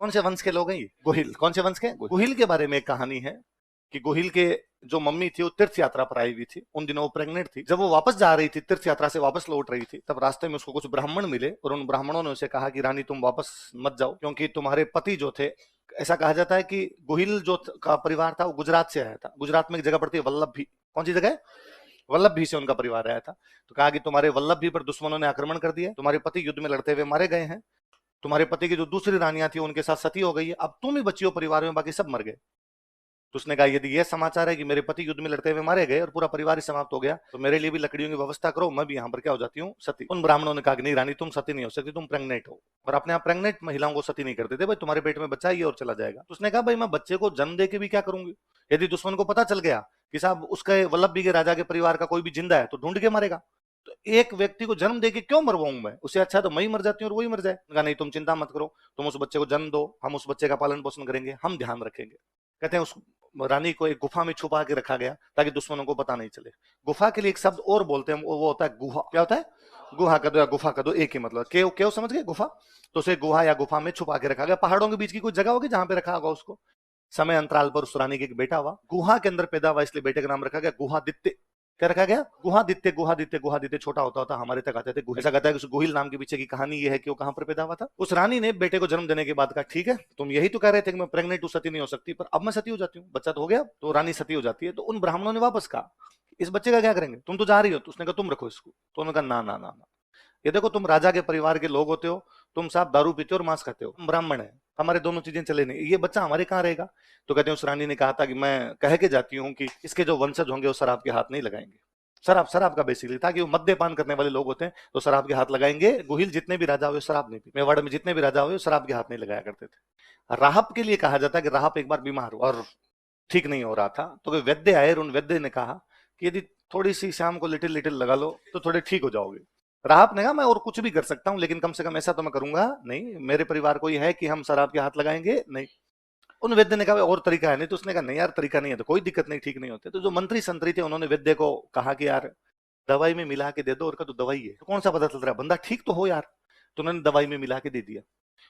कौन से वंश के लोग हैं ये? गोहिल। कौन से वंश के? गोहिल के बारे में एक कहानी है कि गोहिल के जो मम्मी थी वो तीर्थ यात्रा पर आई हुई थी। उन दिनों वो प्रेग्नेंट थी। जब वो वापस जा रही थी, तीर्थ यात्रा से वापस लौट रही थी, तब रास्ते में उसको कुछ ब्राह्मण मिले और उन ब्राह्मणों ने उसे कहा कि रानी तुम वापस मत जाओ, क्योंकि तुम्हारे पति जो थे, ऐसा कहा जाता है कि गोहिल जो का परिवार था वो गुजरात से आया था। गुजरात में एक जगह पड़ती है वल्लभी। कौन सी जगह है? वल्लभी से उनका परिवार आया था। तो कहा कि तुम्हारे वल्लभी पर दुश्मनों ने आक्रमण कर दिया, तुम्हारे पति युद्ध में लड़ते हुए मारे गए हैं, तुम्हारे पति की जो दूसरी रानियां थी उनके साथ सती हो गई है, अब तुम ही बची हो परिवार में, बाकी सब मर गए। तो उसने कहा यदि यह समाचार है कि मेरे पति युद्ध में लड़ते हुए मारे गए और पूरा परिवार ही समाप्त हो गया, तो मेरे लिए भी लकड़ियों की व्यवस्था करो, मैं भी यहाँ पर क्या हो जाती हूँ, सती। उन ब्राह्मणों ने कहा कि नहीं रानी तुम सती नहीं हो सकती, तुम प्रेग्नेंट हो, और अपने आप प्रेग्नेंट महिलाओं को सती नहीं करते थे, भाई तुम्हारे पेट में बच्चा ही और चला जाएगा। तो उसने कहा भाई मैं बच्चे को जन्म दे के भी क्या करूंगी? यदि दुश्मन को पता चल गया कि साहब उसके वल्लभी के राजा के परिवार का कोई भी जिंदा है तो ढूंढ के मारेगा, तो एक व्यक्ति को जन्म देके क्यों मरवाऊं मैं? उससे अच्छा तो मैं ही मर जाती हूँ और वही मर जाए। कहा नहीं तुम चिंता मत करो, तुम उस बच्चे को जन्म दो, हम उस बच्चे का पालन पोषण करेंगे, हम ध्यान रखेंगे। कहते हैं उस रानी को एक गुफा में छुपा के रखा गया ताकि दुश्मनों को पता नहीं चले। गुफा के लिए एक शब्द और बोलते हैं, वो होता है गुहा। क्या होता है? गुहा का दो या गुफा का दो एक ही मतलब। केव केव समझ गए? गुफा। तो उसे गुहा या गुफा में छुपा के रखा गया। पहाड़ों के बीच की कोई जगह होगी जहां पे रखा होगा उसको। समय अंतराल पर उस रानी के एक बेटा हुआ, गुहा के अंदर पैदा हुआ, इसलिए बेटे का नाम रखा गया गुहादित्य। क्या रखा गया? गुहादित्य। गुहादित्य गुहादित्य छोटा होता होता हमारे तक आते थे। ऐसा कहता है कि उस गोहिल नाम के पीछे की कहानी ये है कि वो कहां पर पैदा हुआ था। उस रानी ने बेटे को जन्म देने के बाद कहा ठीक है, तुम यही तो कह रहे थे कि मैं प्रेग्नेंट हूं, सती नहीं हो सकती, पर अब मैं सती हो जाती हूँ, बच्चा तो हो गया। तो रानी सती हो जाती है। तो उन ब्राह्मणों ने वापस कहा इस बच्चे का क्या करेंगे, तुम तो जा रही हो। तो उसने कहा तुम रखो इसको। तो उन्होंने कहा ना ना ना ना, ये देखो तुम राजा के परिवार के लोग होते हो, तुम साहब दारू पीते हो और मांस खाते हो, तुम ब्राह्मण है, हमारे दोनों चीजें चले नहीं, ये बच्चा हमारे कहाँ रहेगा? तो कहते हैं उस रानी ने कहा था कि मैं कह के जाती हूँ कि इसके जो वंशज होंगे वो शराब के हाथ नहीं लगाएंगे। शराब, शराब का बेसिकली था कि वो मद्यपान करने वाले लोग होते हैं तो शराब के हाथ लगाएंगे। गोहिल जितने भी राजा हुए शराब नहीं पी, मेवाड़ में जितने भी राजा हुए शराब के हाथ नहीं लगाया करते थे। राहब के लिए कहा जाता है कि राहब एक बार बीमार हुआ और ठीक नहीं हो रहा था, तो कोई वैद्य आए और उन वैद्य ने कहा कि यदि थोड़ी सी शाम को लिटिल लिटिल लगा लो तो थोड़े ठीक हो जाओगे। राहत ने कहा मैं और कुछ भी कर सकता हूं, लेकिन कम से कम ऐसा तो मैं करूंगा नहीं, मेरे परिवार को यह है कि हम शराब के हाथ लगाएंगे नहीं। उन वैद्य ने कहा और तरीका है नहीं? तो उसने कहा नहीं यार तरीका नहीं है तो कोई दिक्कत नहीं, ठीक नहीं होते। तो जो मंत्री संतरी थे उन्होंने वैद्य को कहा कि यार दवाई में मिला के दे दो, और का तो दवाई है तो कौन सा पता चल रहा है बंदा ठीक तो हो यार। तो उन्होंने दवाई में मिला के दे दिया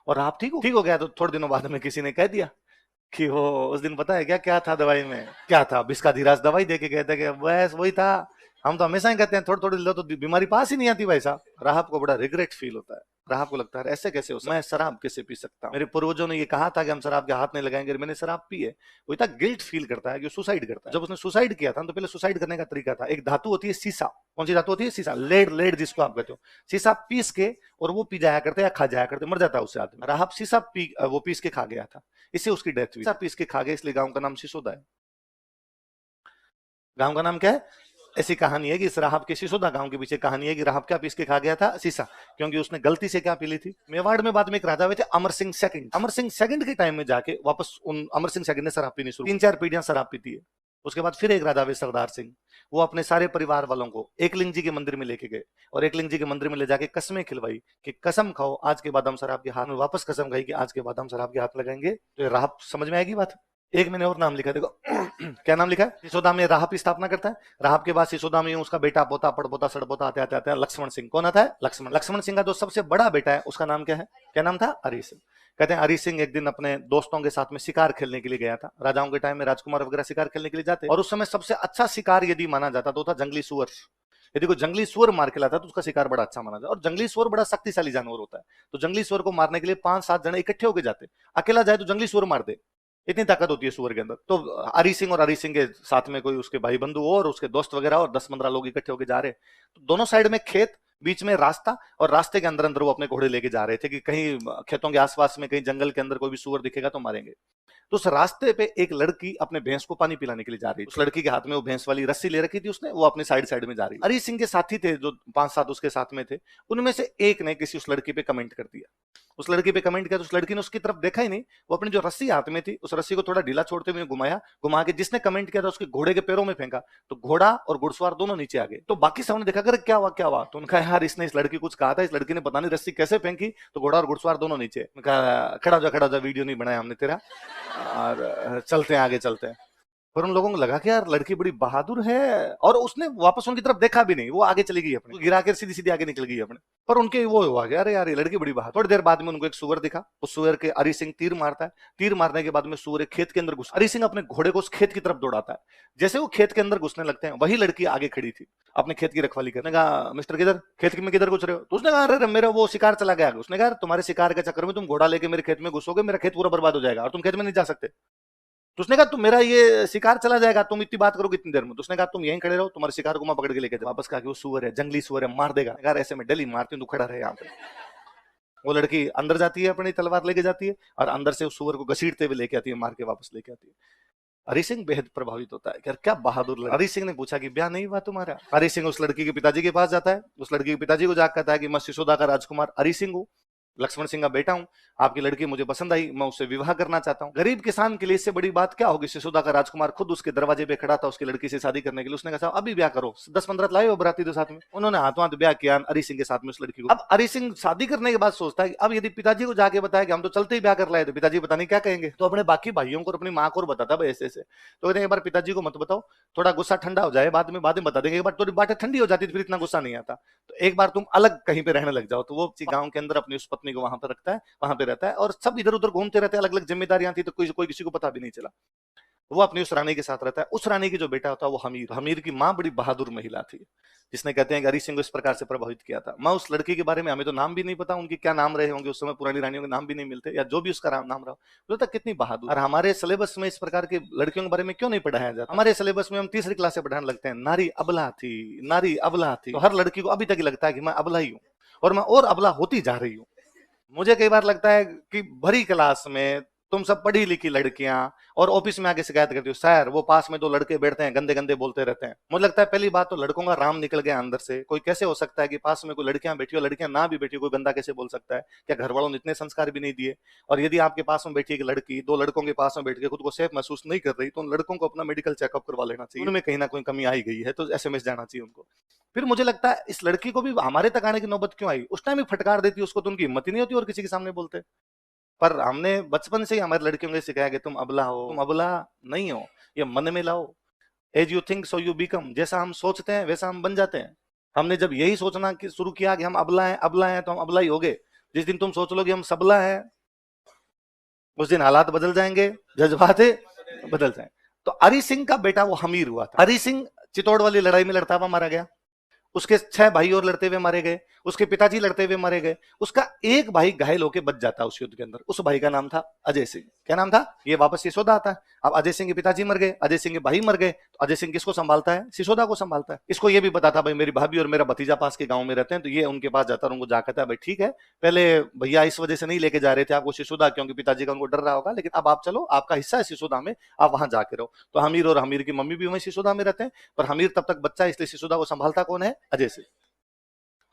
और आप ठीक हो गया। तो थोड़े दिनों बाद में किसी ने कह दिया कि वो उस दिन पता है क्या क्या था दवाई में? क्या था? बिस्का धीराज दवाई दे के कहते कि बस वही था। हम तो हमेशा ही कहते हैं थोड़ी थोड़ी लो तो बीमारी पास ही नहीं आती भाई साहब। राहब को बड़ा रिग्रेट फील होता है। राहब को लगता है ऐसे कैसे हो सकता है, मैं शराब कैसे पी सकता हूँ? मेरे पूर्वजों ने ये कहा था कि हम शराब के हाथ नहीं लगाएंगे, मैंने शराब पी है। वो इतना गिल्ट फील करता है कि सुसाइड करता है। जब उसने सुसाइड किया था तो पहले सुसाइड करने का तरीका था, एक धातु होती है सीसा। कौन सी धातु होती है? सीसा। लेड, लेड जिसको आप कहते हो। सीसा पीस के और वो पी जाया करते या खा जाया करते, मर जाता है उससे आदमी। राहब सीसा वो पीस के खा गया था, इससे उसकी डेथ हुई। सीसा पीस के खा गया इसलिए गांव का नाम सिसोदा है। गांव का नाम क्या है? ऐसी कहानी है कि इस राहब के सिसोदा गांव के पीछे कहानी है कि राहब क्या पीस के खा गया था? सीसा। क्योंकि उसने गलती से क्या पी ली थी? मेवाड़ में बाद में एक राजा हुए थे अमर सिंह सेकंड। अमर सिंह सेकंड के टाइम में जाके वापस उन अमर सिंह सेकंड ने शराब पीनी शुरू, 3-4 पीढ़ियां शराब पीती है। उसके बाद फिर एक राजा हुए सरदार सिंह, वो अपने सारे परिवार वालों को एकलिंग जी के मंदिर में लेके गए और एकलिंग जी के मंदिर में ले जाके कस्में खिलवाई कि कसम खाओ आज के बाद हम शराब के हाथ में, वापस कसम खाई कि आज के बाद हम शराब के हाथ लगाएंगे। तो राहब समझ में आएगी बात? एक मैंने और नाम लिखा, देखो क्या नाम लिखा है? सिसोदा में राहब की स्थापना करता है। राहब के बाद सिसोदा में उसका बेटा पोता पड़पोता सड़पोता आते आते आते लक्ष्मण सिंह। कौन आता है? लक्ष्मण। लक्ष्मण सिंह का जो सबसे बड़ा बेटा है उसका नाम क्या है? क्या नाम था? हरि सिंह। कहते हैं हरि सिंह एक दिन अपने दोस्तों के साथ में शिकार खेलने के लिए गया था। राजाओं के टाइम में राजकुमार वगैरह शिकार खेलने के लिए जाते, और उस समय सबसे अच्छा शिकार यदि माना जाता तो था जंगली सुअर। यदि कोई जंगली सुअर मार के लाता तो उसका शिकार बड़ा अच्छा माना जाता। और जंगली सुअर बड़ा शक्तिशाली जानवर होता है, तो जंगली सुअर को मारने के लिए 5-7 जने इकट्ठे होकर जाते। अकेला जाए तो जंगली सुअर मार दे, इतनी ताकत होती है सुअर के अंदर। तो हरि सिंह और हरि सिंह के साथ में कोई उसके भाई बंधु और उसके दोस्त वगैरह और 10-15 लोग इकट्ठे होकर जा रहे। तो दोनों साइड में खेत, बीच में रास्ता, और रास्ते के अंदर अंदर वो अपने घोड़े लेके जा रहे थे कि कहीं खेतों के आसपास में कहीं जंगल के अंदर कोई भी सुअर दिखेगा तो मारेंगे। तो उस रास्ते पे एक लड़की अपने भैंस को पानी पिलाने के लिए जा रही थी। उस लड़की के हाथ में वो भैंस वाली रस्सी ले रखी थी उसने, वो अपने साइड साइड में जा रही। हरि सिंह के साथी थे जो 5-7 उसके साथ में थे, उनमें से एक ने किसी उस लड़की पे कमेंट कर दिया। उस लड़की पे कमेंट किया तो उस लड़की ने उसकी तरफ देखा ही नहीं, वो अपनी जो रस्सी हाथ में थी उस रस्सी को थोड़ा ढीला छोड़ते हुए घुमाया, घुमा के जिसने कमेंट किया था उसके घोड़े के पैरों में फेंका, तो घोड़ा और घुड़सवार दोनों नीचे आ गए। तो बाकी सबने देखा कर क्या हुआ क्या हुआ, तो उनका यार इसने इस लड़की कुछ कहा था, इस लड़की ने पता नहीं रस्सी कैसे फेंकी, तो घोड़ा और घुड़सवार दोनों नीचे। खड़ा हो जा वीडियो नहीं बनाया हमने तेरा, और चलते हैं आगे चलते हैं। पर उन लोगों को लगा कि यार लड़की बड़ी बहादुर है, और उसने वापस उनकी तरफ देखा भी नहीं, वो आगे चली गई अपने, गिरा कर सीधी सीधी आगे निकल गई अपने। पर उनके वो हुआ कि अरे यार ये लड़की बड़ी बहादुर। थोड़ी देर बाद में उनको एक सुअर दिखा, उस सुअर के हरि सिंह तीर मारता है, तीर मारने के बाद में सुअर एक खेत के अंदर घुस, हरि सिंह अपने घोड़े को उस खेत की तरफ दौड़ाता है। जैसे वो खेत के अंदर घुसने लगते हैं, वही लड़की आगे खड़ी थी अपने खेत की रखवाली करने। कहा मिस्टर किधर, खेत में किधर घुस रहे हो? तो उसने कहा अरे मेरा वो शिकार चला गया। उसने कहा तुम्हारे शिकार के चक्कर में तुम घोड़ा लेके मेरे खेत में घुसोगे, मेरा खेत पूरा बर्बाद हो जाएगा और तुम खेत में नहीं जा सकते। तो उसने कहा तुम मेरा ये शिकार चला जाएगा, तुम इतनी बात करोगे इतनी देर में। तो उसने कहा तुम यहीं खड़े रहो, तुम्हारे शिकार को मैं पकड़ के लेके जाऊं। वापस कहा कि वो सुअर है, जंगली सुअर है, मार देगा। यार ऐसे में डेली मारती हूं, तू खड़ा रहे यहाँ पे। वो लड़की अंदर जाती है, अपनी तलवार लेके जाती है और अंदर से उस सुअर को घसीटते हुए लेके आती है, मार के वापस लेके आती है। हरि सिंह बेहद प्रभावित होता है कि यार क्या बहादुर लड़की। हरि सिंह ने पूछा कि ब्याह नहीं हुआ तुम्हारा? हरि सिंह उस लड़की के पिताजी के पास जाता है, उस लड़की के पिताजी को जाकर कहता है कि मैं सिसोदा का राजकुमार हरि सिंह हूँ, लक्ष्मण सिंह का बेटा हूं, आपकी लड़की मुझे पसंद आई, मैं उससे विवाह करना चाहता हूं। गरीब किसान के लिए इससे बड़ी बात क्या होगी? सिसोदा का राजकुमार खुद उसके दरवाजे पे खड़ा था उसकी लड़की से शादी करने के लिए। उसने कहा अभी ब्याह करो, 10-15 लाए हो बराती तो साथ में। उन्होंने हाथों हाथ ब्याह किया हरि सिंह के साथ में उस लड़की को। अब हरि सिंह शादी करने के बाद सोचता है अब यदि पिताजी को जाके बताया कि हम तो चलते ही ब्याह कर लाए, तो पिताजी पता नहीं क्या कहेंगे। तो अपने बाकी भाइयों को, अपनी माँ को बताता भाई ऐसे ऐसे। तो कहते हैं एक बार पिताजी को मत बताओ, थोड़ा गुस्सा ठंडा हो जाए, बाद में बता देंगे। एक बार थोड़ी बातें ठंडी हो जाती तो फिर इतना गुस्सा नहीं आता, तो एक बार तुम अलग कहीं पे रहने लग जाओ। तो वो गांव के अंदर अपनी उस पत्नी को वहां पर रखता है, वहां पे रहता है और सब इधर उधर घूमते रहते हैं, अलग अलग जिम्मेदारियां थी तो कोई किसी को पता भी नहीं चला। वो अपनी उस रानी के साथ रहता है। उस रानी की जो बेटा होता है वो हमीर, हमीर की माँ बड़ी बहादुर महिला थी, जिसने कहते हैं कि हरि सिंह को इस प्रकार से प्रभावित किया था। मैं उस लड़की के बारे में, हमें तो नाम भी नहीं पता उनकी क्या नाम रहे होंगे, उस समय पुरानी रानियों के नाम भी नहीं मिलते, या जो भी उसका नाम रहा, वो तक कितनी बहादुर। और हमारे सिलेबस में इस प्रकार की लड़कियों के बारे में क्यों नहीं पढ़ाया जाता? हमारे सिलेबस में हम तीसरी क्लास से पढ़ाने लगते हैं नारी अबला थी, नारी अबला थी। तो हर लड़की को अभी तक लगता है कि मैं अबला ही हूँ और मैं और अबला होती जा रही हूँ। मुझे कई बार लगता है कि भरी क्लास में तुम सब पढ़ी लिखी लड़कियां और ऑफिस में आके शिकायत करती हो, सर वो पास में 2 लड़के बैठते हैं, गंदे गंदे बोलते रहते हैं। मुझे लगता है पहली बात तो लड़कों का राम निकल गया अंदर से। कोई कैसे हो सकता है कि पास में कोई लड़कियां बैठी हो, लड़कियां ना भी बैठी हो, कोई गंदा कैसे बोल सकता है? क्या घर वालों ने इतने संस्कार भी नहीं दिए? और यदि आपके पास में बैठी एक लड़की 2 लड़कों के पास में बैठ के खुद को सेफ महसूस नहीं कर रही, तो उन लड़कों को अपना मेडिकल चेकअप करवा लेना चाहिए। उनमें कहीं ना कोई कमी आई गई है तो एसएमएस जाना चाहिए उनको। फिर मुझे लगता है इस लड़की को भी हमारे तक आने की नौबत क्यों आई? उस टाइम ही फटकार देती उसको, तो उनकी हिम्मत ही नहीं होती और किसी के सामने बोलते। पर हमने बचपन से ही हमारी लड़कियों को सिखाया कि तुम अबला हो, तुम अबला नहीं हो, ये मन में लाओ। As you think so you become, जैसा हम सोचते हैं वैसा हम बन जाते हैं। हमने जब यही सोचना कि शुरू किया कि हम अबला हैं तो हम अबला ही हो गए। जिस दिन तुम सोच लो कि हम सबला हैं, उस दिन हालात बदल जाएंगे, जज्बाते बदल जाएंगे। तो हरि सिंह का बेटा वो हमीर हुआ था। हरि सिंह चित्तौड़ वाली लड़ाई में लड़ता हुआ मारा गया, उसके 6 भाई और लड़ते हुए मारे गए, उसके पिताजी लड़ते हुए मारे गए, उसका एक भाई घायल होकर बच जाता उस युद्ध के अंदर। उस भाई का नाम था अजय सिंह। क्या नाम था? ये वापस सिसोदा आता है। अब अजय सिंह के पिताजी मर गए, अजय सिंह के भाई मर गए, तो अजय सिंह किसको संभालता है? सिसोदा को संभालता है। इसको ये भी पता था भाई मेरी भाभी और मेरा भतीजा पास के गांव में रहते हैं, तो ये उनके पास जाता है, उनको जाकर कहता है भाई ठीक है, पहले भैया इस वजह से नहीं लेके जा रहे थे आपको सिसोदा, क्योंकि पिताजी का उनको डर रहा होगा, लेकिन अब आप चलो, आपका हिस्सा है सिसोदा में, आप वहां जाके रहो। तो हमीर और हमीर की मम्मी भी वहीं सिसोदा में रहते हैं, पर हमीर तब तक बच्चा है, इसलिए सिसोदा को संभालता कौन है? अजय सिंह।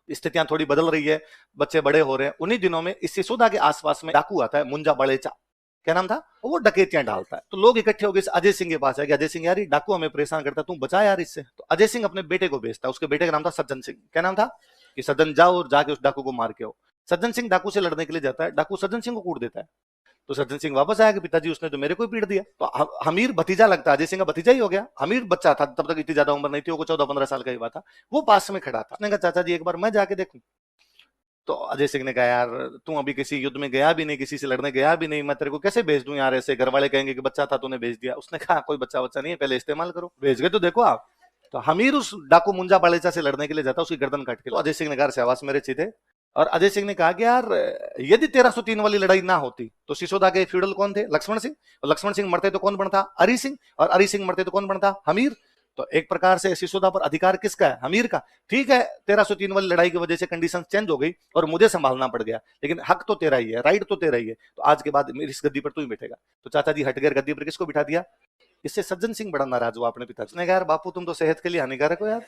स्थितियां थोड़ी बदल रही है, बच्चे बड़े हो रहे हैं। उन्हीं दिनों में इस सिसोदा के आसपास में डाकू आता है, मुंजा बड़ेचा, क्या नाम था? वो डकैतियां डालता है। तो लोग इकट्ठे हो गए अजय सिंह के पास है कि अजय सिंह यार ये डाकू हमें परेशान करता है, तू बचा यार इससे। तो अजय सिंह अपने बेटे को भेजता है, उसके बेटे का नाम था सज्जन सिंह। क्या नाम था? कि सज्जन जाओ और जाके उस डाकू को मार के आओ। सज्जन सिंह डाकू से लड़ने के लिए जाता है, डाकू सज्जन सिंह को कूट देता है। तो सज्जन सिंह वापस आया कि पिताजी उसने तो मेरे को ही पीट दिया। तो हमीर भतीजा लगता है, अजय सिंह का भतीजा ही हो गया। हमीर बच्चा था, तब तक इतनी ज्यादा उम्र नहीं थी, वो 14-15 साल का ही हुआ था। वो पास में खड़ा था, उसने कहा चाचा जी एक बार मैं जाके देखूं। तो अजय सिंह ने कहा यार तू अभी किसी युद्ध में गया भी नहीं, किसी से लड़ने गया भी नहीं, मैं तेरे को कैसे भेज दूं यार ऐसे? घर वाले कहेंगे कि बच्चा था तूने भेज दिया। उसने कहा कोई बच्चा नहीं है, पहले इस्तेमाल करो, भेज गए तो देखो आप। तो हमीर उस डाकू मुंजा बालेचा से लड़ने के लिए जाता, उसकी गर्दन काट के। तो अजय सिंह ने कहा शाबाश मेरे चीते। और अजय सिंह ने कहा कि यार यदि 1303 वाली लड़ाई ना होती तो सिसोदा के फ्यूडल कौन थे? लक्ष्मण सिंह। और लक्ष्मण सिंह मरते तो कौन बनता? हरि सिंह। और हरि सिंह मरते तो कौन बनता? हमीर। तो एक प्रकार से सिसोदा पर अधिकार किसका है? हमीर का। ठीक है 1303 वाली लड़ाई की वजह से कंडीशन चेंज हो गई और मुझे संभालना पड़ गया, लेकिन हक तो तेरा ही है, राइट तो तेरा ही है। तो आज के बाद मेरी इस गद्दी पर तू ही बैठेगा। तो चाचा जी हट गए गद्दी पर, किसको बिठा दिया? इससे सज्जन सिंह बड़ा नाराज हुआ अपने पिता। उसने कहा यार बापू तुम तो सेहत के लिए हानिकारक हो यार,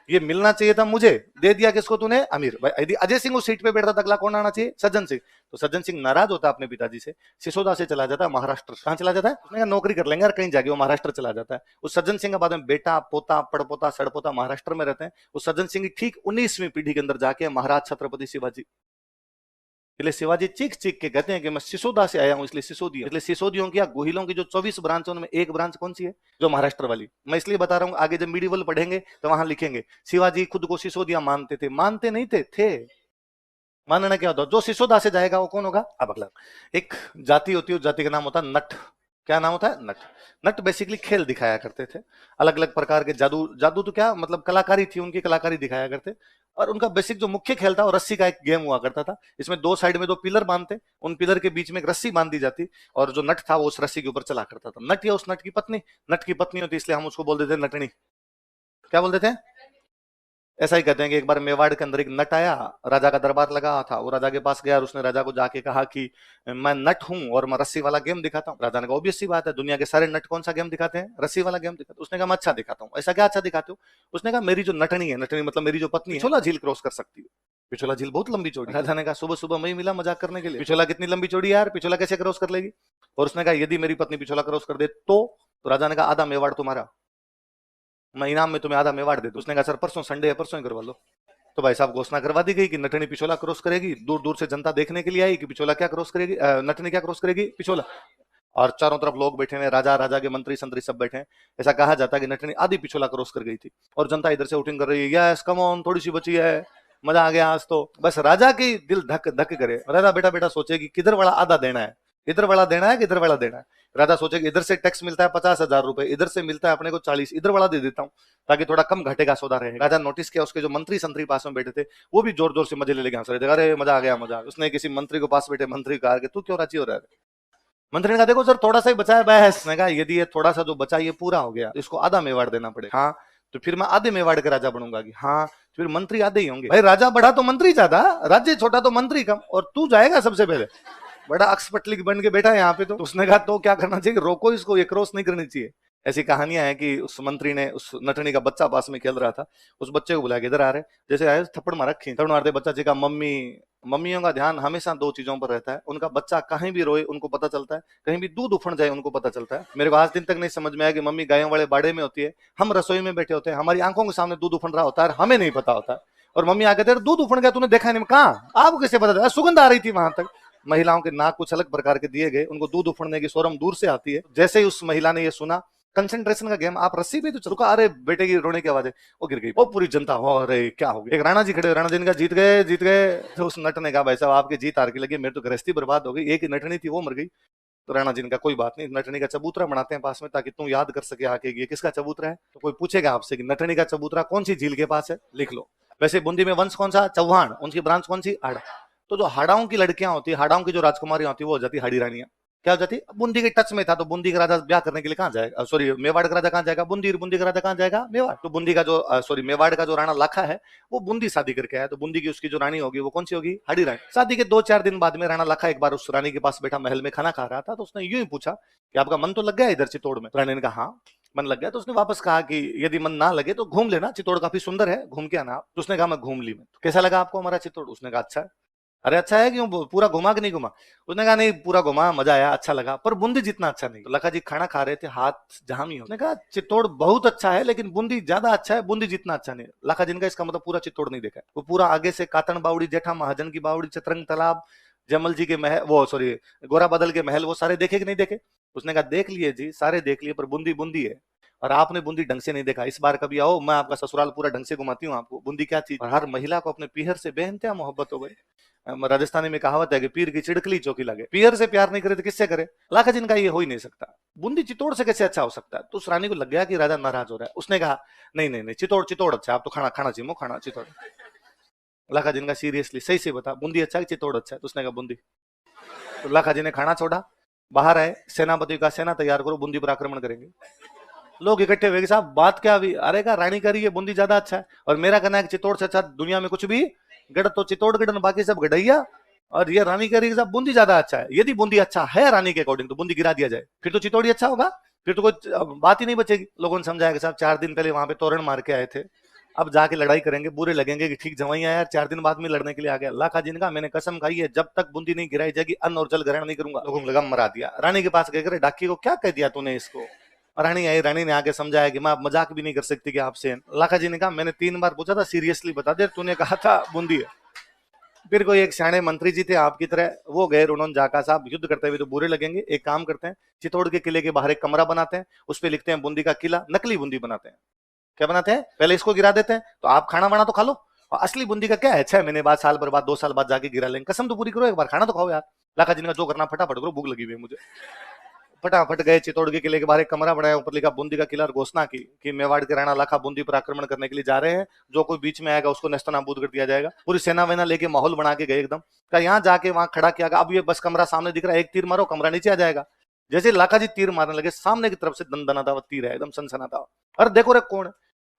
ये मिलना चाहिए था मुझे, दे दिया किसको तूने? अमीर भाई। यदि अजय सिंह उस सीट पे बैठता तो अगला कौन आना चाहिए? सज्जन सिंह। तो सज्जन सिंह नाराज होता अपने पिताजी से, सिसोदा से चला जाता है महाराष्ट्र। कहां चला जाता है? उसने कहा नौकरी कर लेंगे यार कहीं जाके, वो महाराष्ट्र चला जाता है। उस सज्जन सिंह का बाद में बेटा पोता पड़पोता सड़पोता महाराष्ट्र में रहते हैं। उस सज्जन सिंह की ठीक 19वीं पीढ़ी के अंदर जाके महाराज छत्रपति शिवाजी इसलिए शिवाजी चीख चीख के कहते हैं कि मैं सिसोदा से आया हूं, इसलिए सिसोदिया। इसलिए सिसोदियों की या गोहिलों की जो 24 ब्रांच है उनमें एक ब्रांच कौन सी है? जो महाराष्ट्र वाली। मैं इसलिए बता रहा हूं, आगे जब मीडिवल पढ़ेंगे तो वहां लिखेंगे शिवाजी खुद को सिसोदिया मानते थे। मानते नहीं थे। मानना क्या होता है? जो सिसोदा से जाएगा वो कौन होगा? अब अगला एक जाति होती है, उस जाति का नाम होता है नट। क्या नाम होता है? नट। नट बेसिकली खेल दिखाया करते थे, अलग अलग प्रकार के जादू। जादू तो क्या मतलब, कलाकारी थी उनकी, कलाकारी दिखाया करते। और उनका बेसिक जो मुख्य खेल था वो रस्सी का एक गेम हुआ करता था। इसमें दो साइड में दो पिलर बांधते, उन पिलर के बीच में एक रस्सी बांध दी जाती, और जो नट था वो उस रस्सी के ऊपर चला करता था। नट या उस नट की पत्नी, नट की पत्नी होती, इसलिए हम उसको बोल देते नटनी। क्या बोल देते हैं? ऐसा ही कहते हैं कि एक बार मेवाड़ के अंदर एक नट आया, राजा का दरबार लगा था, वो राजा के पास गया और उसने राजा को जाके कहा कि मैं नट हूं और मैं रस्सी वाला गेम दिखाता हूँ। राजा ने कहा ऑब्वियस सी बात है, दुनिया के सारे नट कौन सा गेम दिखाते हैं? रस्सी वाला गेम दिखाते हैं। उसने कहा मैं अच्छा दिखाता हूँ। ऐसा क्या अच्छा दिखाते हो? उसने कहा मेरी जो नटनी है, नटनी मतलब मेरी जो पत्नी है, पिछोला झील क्रॉस कर सकती है। पिछोला झील बहुत लंबी चौड़ी। राजा ने कहा सुबह सुबह मैं ही मिला मजाक करने के लिए, पिछोला कितनी लंबी चौड़ी यार, पिछोला कैसे क्रॉस कर लेगी? और उसने कहा यदि मेरी पत्नी पिछोला क्रॉस कर दे तो राजा ने कहा आधा मेवाड़ तुम्हारा, मैं इनाम में तुम्हें आधा मेवाड़ दे दूं। उसने कहा सर परसों संडे है, परसों ही करवा लो। तो भाई साहब घोषणा करवा दी गई कि नटनी पिछोला क्रॉस करेगी। दूर दूर से जनता देखने के लिए आई कि पिछोला क्या क्रॉस करेगी, नटनी क्या क्रॉस करेगी, पिछोला। और चारों तरफ लोग बैठे हैं, राजा, राजा के मंत्री संतरी सब बैठे हैं। ऐसा कहा जाता है कि नटनी आधी पिछोला क्रॉस कर गई थी, और जनता इधर से वोटिंग कर रही है, यस कम ऑन, थोड़ी सी बची है, मजा आ गया आज तो। बस राजा की दिल धक धक करे। राजा बेटा बेटा सोचे कि किधर वाला आधा देना है, इधर वाला देना है कि इधर वाला देना है। राजा सोचे कि इधर से टैक्स मिलता है 50,000 रुपए, इधर से मिलता है अपने को 40, इधर वाला दे देता हूँ ताकि थोड़ा कम घाटे का सौदा रहे। राजा नोटिस किया, उसके जो मंत्री संतरी पास में बैठे थे वो भी जोर जोर से मजे ले लेके हंस रहे थे, अरे मजा आ गया मजा। उसने किसी मंत्री को पास बैठे मंत्री को कहा कि तू क्यों राजी हो रहा है? मंत्री ने कहा देखो सर थोड़ा सा ही बचा है बहस। ने कहा यदि ये थोड़ा सा जो बचा ये पूरा हो गया तो इसको आधा मेवाड़ देना पड़ेगा। हाँ तो फिर मैं आधे मेवाड़ के राजा बनूंगा कि हाँ, फिर मंत्री आधे ही होंगे। भाई राजा बढ़ा तो मंत्री ज्यादा, राज्य छोटा तो मंत्री कम, और तू जाएगा सबसे पहले, बड़ा अक्सपटली बन के बैठा है यहाँ पे। तो उसने कहा तो क्या करना चाहिए? रोको इसको, ये क्रॉस नहीं करनी चाहिए। ऐसी कहानियां हैं कि उस मंत्री ने, उस नटनी का बच्चा पास में खेल रहा था, उस बच्चे को बुलाया, इधर आ रहे, जैसे आए थप्पड़ मारा, थप्पड़ मारते बच्चा जी का मम्मी। मम्मियों का ध्यान हमेशा दो चीजों पर रहता है, उनका बच्चा कहीं भी रोए उनको पता चलता है, कहीं भी दूध उफड़ जाए उनको पता चलता है। मेरे को आज दिन तक नहीं समझ में आया कि मम्मी गायों वाले बाड़े में होती है, हम रसोई में बैठे होते हैं, हमारी आंखों के सामने दूध उफड़ रहा होता है, हमें नहीं पता होता, और मम्मी आके तेरे दूध उफड़ गया तूने देखा नहीं। कहा आपको कैसे पता चला? सुगंध आ रही थी वहां तक। महिलाओं के नाक कुछ अलग प्रकार के दिए गए, उनको दूध उफड़ने की शोरम दूर से आती है। जैसे ही उस महिला ने ये सुना, कंसंट्रेशन का गेम, आप रस्सी पे तो चलुका, अरे बेटे की रोने की आवाज है, वो गिर गई। वो पूरी जनता हो अरे क्या हो गया। एक राणा जी खड़े, राणा जी ने कहा जीत गए जीत गए। तो उस नट ने कहा भाई साहब आपकी जीत हार की लगी, मेरी तो गृहस्थी बर्बाद हो गई, एक ही नटनी थी वो मर गई। तो राणा जी ने कहा कोई बात नहीं, नटनी का चबूतरा बनाते हैं पास में ताकि तुम याद कर सके आके ये किसका चबूतरा है। तो कोई पूछेगा आपसे कि नटनी का चबूतरा कौन सी झील के पास है, लिख लो। वैसे बूंदी में वंश कौन सा? चौहान। उनकी ब्रांच कौन सी? हाड़ा। तो जो हाड़ाओं की लड़कियां होती है, हाड़ाओं की जो राजकुमारी होती है वो हो जाती हाड़ी रानियां। क्या हो जाती? बूंदी के टच में था तो बूंदी का राजा ब्याह करने के लिए कहां जाएगा, सॉरी मेवाड़ का राजा कहां जाएगा? बूंदी। बूंदी का राजा कहां जाएगा? मेवाड़। तो बूंदी का जो सॉरी मेवाड़ का जो राणा लाखा है वो बूंदी शादी करके आया, तो बूंदी की उसकी जो रानी होगी वो कौन सी होगी? हाड़ी रानी। शादी के 2-4 दिन बाद में राणा लाखा एक बार उस रानी के पास बैठा महल में खाना खा रहा था, तो उसने यूं ही पूछा कि आपका मन तो लग गया इधर चित्तौड़ में? रानी ने कहा हाँ मन लग गया। तो उसने वापस कहा कि यदि मन ना लगे तो घूम लेना, चित्तौड़ काफी सुंदर है, घूम के आना। तो उसने कहा मैं घूम ली। मैं तो कैसा लगा आपको हमारा चित्तौड़? उसने कहा अच्छा है। अरे अच्छा है क्यों, पूरा घुमा कि नहीं घुमा? उसने कहा नहीं पूरा घुमा, मजा आया, अच्छा लगा, पर बूंदी जितना अच्छा नहीं। तो लखा जी खाना खा रहे थे, हाथ जामी हो। उसने कहा चित्तौड़ बहुत अच्छा है लेकिन बूंदी ज्यादा अच्छा है, बूंदी जितना अच्छा नहीं। लखा जी ने कहा इसका मतलब पूरा चित्तौड़ नहीं देखा है। वो पूरा आगे से कातन बावड़ी, जेठा महाजन की बावड़ी, चतरंग तालाब, जमल जी के महल, वो सॉरी गोरा बदल के महल, वो सारे देखे कि नहीं देखे? उसने कहा देख लिए जी, सारे देख लिए, पर बूंदी बूंदी है और आपने बूंदी ढंग से नहीं देखा। इस बार कभी आओ, मैं आपका ससुराल पूरा ढंग से घुमाती हूँ आपको। बूंदी क्या चीज। और हर महिला को अपने पीहर से बेइंतहा मोहब्बत हो गई। राजस्थानी में कहावत है कि पीर की चिड़कली चौकी लगे। पीहर से प्यार नहीं करे तो किससे करे? लाखा जिनका ये हो ही नहीं सकता। बूंदी चित्तौड़ से कैसे अच्छा हो सकता है? तो उस रानी को लग गया कि राजा नाराज हो रहा है। उसने कहा नहीं नहीं नहीं, चित्तौड़ चित्तौड़ अच्छा, आप तो खाना खाना चिमो, खाना चित्तौड़। लाखा जिनका सीरियसली सही से बता, बूंदी अच्छा है चित्तौड़ अच्छा है? तो उसने कहा बूंदी। तो लाखा जी ने खाना छोड़ा, बाहर आए, सेनापति का सेना तैयार करो, बूंदी पर आक्रमण करेंगे। लोग इकट्ठे हुए, साहब बात क्या अभी? अरे का रानी करी है बूंदी ज्यादा अच्छा है, और मेरा कहना है कि चित्तौड़ से अच्छा दुनिया में कुछ भी गढ़ तो चित्तौड़ गढ़, बाकी सब गढ़ैया, और ये रानी कह रही है साहब बूंदी ज्यादा अच्छा है। यदि बूंदी अच्छा है रानी के अकॉर्डिंग तो बूंदी गिरा दिया जाए, फिर तो चित्तौड़ ही अच्छा होगा, फिर तो कोई बात ही नहीं बचेगी। लोगों ने समझाया कि साहब 4 दिन पहले वहां पे तोरण मार के आए थे, अब जाके लड़ाई करेंगे, बुरे लगेंगे कि ठीक जवाई आया यार 4 दिन बाद में लड़ने के लिए आ गया। लाखा जी ने कहा मैंने कसम खाई है जब तक बूंदी नहीं गिराई जाएगी अन्न और जल ग्रहण नहीं करूंगा। लोगों ने लगा मरा दिया। रानी के पास गए, डाकी को क्या कह दिया तूने इसको? रानी आई, रानी ने आगे समझाया कि मैं मजाक भी नहीं कर सकती कि आपसे। लाखा जी ने कहा मैंने 3 बार पूछा था, सीरियसली बता दे, तूने कहा था बूंदी है। फिर कोई एक सियाने मंत्री जी थे आपकी तरह, वो गए, उन्होंने जाका साहब युद्ध करते हुए तो बुरे लगेंगे, एक काम करते हैं, चित्तौड़ के किले के बाहर एक कमरा बनाते हैं, उस पर लिखते हैं बूंदी का किला, नकली बूंदी बनाते हैं। क्या बनाते हैं, पहले इसको गिरा देते हैं, तो आप खाना वाना तो खा लो, और असली बूंदी का क्या है, 6 महीने बाद, साल भर बाद, 2 साल बाद जाके गिरा लेंगे, कसम तो पूरी करो, एक बार खाना तो खाओ यार। लाखा जी ने कहा जो करना फटाफट करो, भूख लगी हुई है मुझे। फटाफट गए, चित्तौड़ के किले के बाहर एक कमरा बनाया, ऊपर लिखा बूंदी का किला, और घोषणा की कि मेवाड़ के राणा लाखा बूंदी पर आक्रमण करने के लिए जा रहे हैं, जो कोई बीच में आएगा उसको नेस्तनाबूद कर दिया जाएगा। पूरी सेना वेना लेके माहौल बना के गए एकदम, का यहाँ जाके वहां खड़ा किया, अब ये बस कमरा सामने दिख रहा है, एक तीर मारो कमरा नीचे आ जाएगा। जैसे लाखा जी तीर मारने लगे, सामने की तरफ से दनदनाता हुआ तीर है, एकदम सनसनाता हुआ। अरे देखो रे कौन,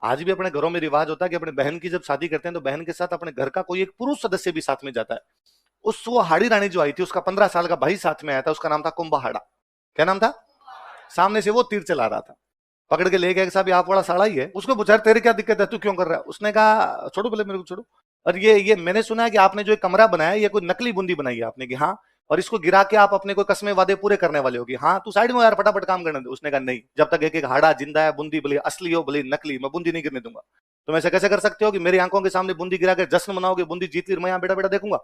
आज भी अपने घरों में रिवाज होता है कि अपने बहन की जब शादी करते हैं तो बहन के साथ अपने घर का कोई एक पुरुष सदस्य भी साथ में जाता है। उस वो हाड़ी रानी जो आई थी, उसका 15 साल का भाई साथ में आया था, उसका नाम था कुंभाहाड़ा। क्या नाम था, सामने से वो तीर चला रहा था, पकड़ के ले गया कि साहब ये आप बड़ा साड़ा ही है, उसको पूछा तेरे क्या दिक्कत है, तू क्यों कर रहा है, उसने कहा छोड़ो पहले मेरे को छोड़ो, और ये मैंने सुना है कि आपने जो एक कमरा बनाया ये कोई नकली बूंदी बनाई है आपने, कि हाँ, और इसको गिरा के आप अपने कोई कस्में वादे पूरे करने वाले हो, कि हाँ तू साइड में यार फटाफट काम करने दे। उसने कहा नहीं, जब तक एक एक हाड़ा जिंदा है, बूंदी भले असली हो भले नकली, मैं बूंदी नहीं गिरने दूंगा। तुम ऐसे कैसे कर सकते हो कि मेरी आंखों के सामने बूंदी गिरा के जश्न मनाओगे, बूंदी जीती मैं यहाँ बेटा बेटा देखूंगा,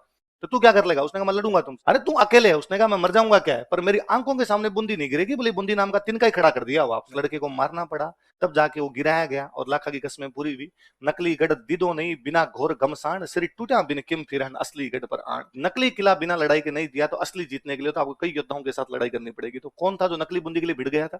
तो तू क्या कर लेगा। उसने कहा मैं लड़ूंगा तुम, अरे तू अकेले है, उसने कहा मैं मर जाऊंगा क्या है, पर मेरी आंखों के सामने बूंदी नहीं गिरेगी, बोले बूंदी नाम का तिनका ही खड़ा कर दिया। वो लड़के को मारना पड़ा, तब जाके वो गिराया गया, और लाखा की कस्में पूरी हुई। नकली गढ़ दिदो नहीं बिना घोर घमसान, सिर टूटा बिन किम फिरन असली गढ़ पर आन। नकली किला बिना लड़ाई के नहीं दिया, तो असली जीतने के लिए तो आपको कई योद्धाओं के साथ लड़ाई करनी पड़ेगी। तो कौन था जो नकली बूंदी के लिए भिड़ गया था,